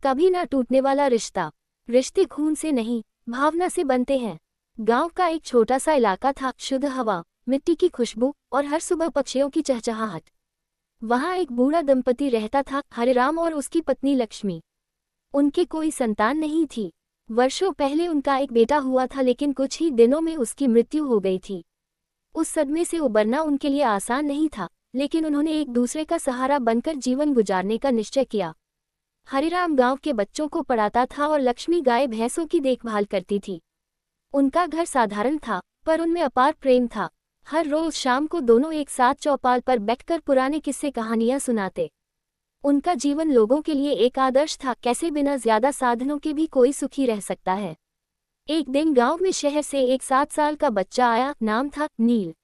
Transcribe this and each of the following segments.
कभी ना टूटने वाला रिश्ता। रिश्ते खून से नहीं, भावना से बनते हैं। गांव का एक छोटा सा इलाका था, शुद्ध हवा, मिट्टी की खुशबू और हर सुबह पक्षियों की चहचहाहट। वहां एक बूढ़ा दंपति रहता था, हरिराम और उसकी पत्नी लक्ष्मी। उनके कोई संतान नहीं थी। वर्षों पहले उनका एक बेटा हुआ था, लेकिन कुछ ही दिनों में उसकी मृत्यु हो गई थी। उस सदमे से उबरना उनके लिए आसान नहीं था, लेकिन उन्होंने एक दूसरे का सहारा बनकर जीवन गुजारने का निश्चय किया। हरिराम गांव के बच्चों को पढ़ाता था और लक्ष्मी गाय भैंसों की देखभाल करती थी। उनका घर साधारण था, पर उनमें अपार प्रेम था। हर रोज शाम को दोनों एक साथ चौपाल पर बैठकर पुराने किस्से कहानियां सुनाते। उनका जीवन लोगों के लिए एक आदर्श था, कैसे बिना ज्यादा साधनों के भी कोई सुखी रह सकता है। एक दिन गांव में शहर से एक 7 साल का बच्चा आया, नाम था नील।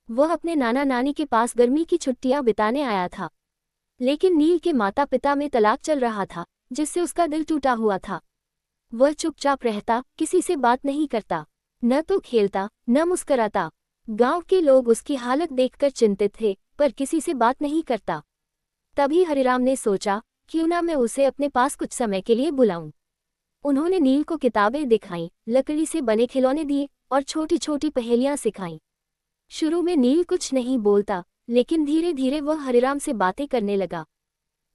वह अपने नाना नानी के पास गर्मी की छुट्टियां बिताने आया था। लेकिन नील के माता पिता में तलाक चल रहा था, जिससे उसका दिल टूटा हुआ था। वह चुपचाप रहता, किसी से बात नहीं करता, न तो खेलता न मुस्कराता। गांव के लोग उसकी हालत देखकर चिंतित थे, पर किसी से बात नहीं करता। तभी हरिराम ने सोचा, क्यों ना मैं उसे अपने पास कुछ समय के लिए बुलाऊं। उन्होंने नील को किताबें दिखाईं, लकड़ी से बने खिलौने दिए और छोटी छोटी पहेलियां सिखाईं। शुरू में नील कुछ नहीं बोलता, लेकिन धीरे धीरे वह हरिराम से बातें करने लगा।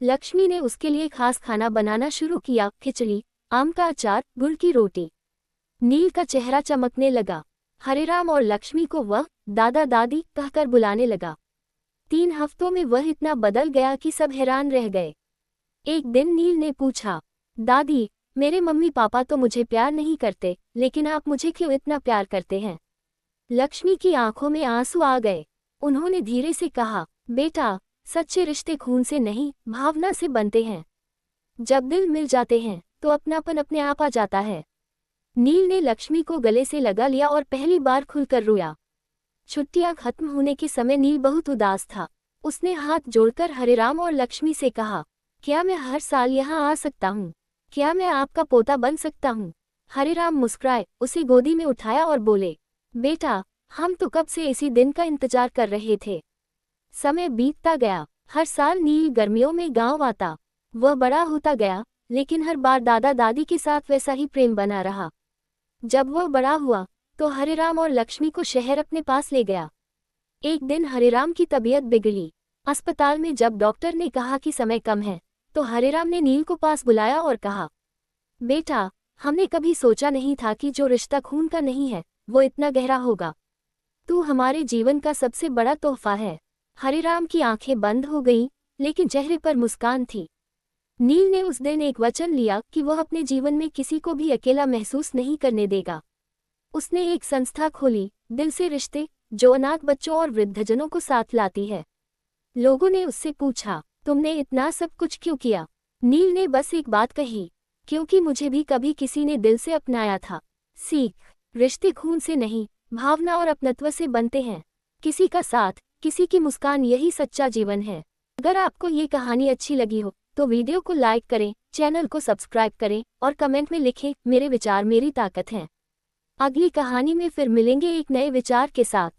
लक्ष्मी ने उसके लिए खास खाना बनाना शुरू किया, खिचड़ी, आम का अचार, गुड़ की रोटी। नील का चेहरा चमकने लगा। हरिराम और लक्ष्मी को वह दादा दादी कहकर बुलाने लगा। 3 हफ्तों में वह इतना बदल गया कि सब हैरान रह गए। एक दिन नील ने पूछा, दादी, मेरे मम्मी पापा तो मुझे प्यार नहीं करते, लेकिन आप मुझे क्यों इतना प्यार करते हैं? लक्ष्मी की आंखों में आंसू आ गए। उन्होंने धीरे से कहा, बेटा, सच्चे रिश्ते खून से नहीं, भावना से बनते हैं। जब दिल मिल जाते हैं तो अपनापन अपने आप आ जाता है। नील ने लक्ष्मी को गले से लगा लिया और पहली बार खुलकर रोया। छुट्टियां खत्म होने के समय नील बहुत उदास था। उसने हाथ जोड़कर हरिराम और लक्ष्मी से कहा, क्या मैं हर साल यहाँ आ सकता हूँ? क्या मैं आपका पोता बन सकता हूँ? हरिराम मुस्कुराए, उसे गोदी में उठाया और बोले, बेटा, हम तो कब से इसी दिन का इंतजार कर रहे थे। समय बीतता गया। हर साल नील गर्मियों में गांव आता। वह बड़ा होता गया, लेकिन हर बार दादा दादी के साथ वैसा ही प्रेम बना रहा। जब वह बड़ा हुआ तो हरिराम और लक्ष्मी को शहर अपने पास ले गया। एक दिन हरिराम की तबीयत बिगड़ी। अस्पताल में जब डॉक्टर ने कहा कि समय कम है, तो हरिराम ने नील को पास बुलाया और कहा, बेटा, हमने कभी सोचा नहीं था कि जो रिश्ता खून का नहीं है, वो इतना गहरा होगा। तू हमारे जीवन का सबसे बड़ा तोहफा है। हरिराम की आंखें बंद हो गईं, लेकिन चेहरे पर मुस्कान थी। नील ने उस दिन एक वचन लिया कि वह अपने जीवन में किसी को भी अकेला महसूस नहीं करने देगा। उसने एक संस्था खोली, दिल से रिश्ते, जो अनाथ बच्चों और वृद्धजनों को साथ लाती है। लोगों ने उससे पूछा, तुमने इतना सब कुछ क्यों किया? नील ने बस एक बात कही, क्योंकि मुझे भी कभी किसी ने दिल से अपनाया था। सीख, रिश्ते खून से नहीं, भावना और अपनत्व से बनते हैं। किसी का साथ, किसी की मुस्कान, यही सच्चा जीवन है। अगर आपको ये कहानी अच्छी लगी हो तो वीडियो को लाइक करें, चैनल को सब्सक्राइब करें और कमेंट में लिखें, मेरे विचार मेरी ताकत हैं। अगली कहानी में फिर मिलेंगे एक नए विचार के साथ।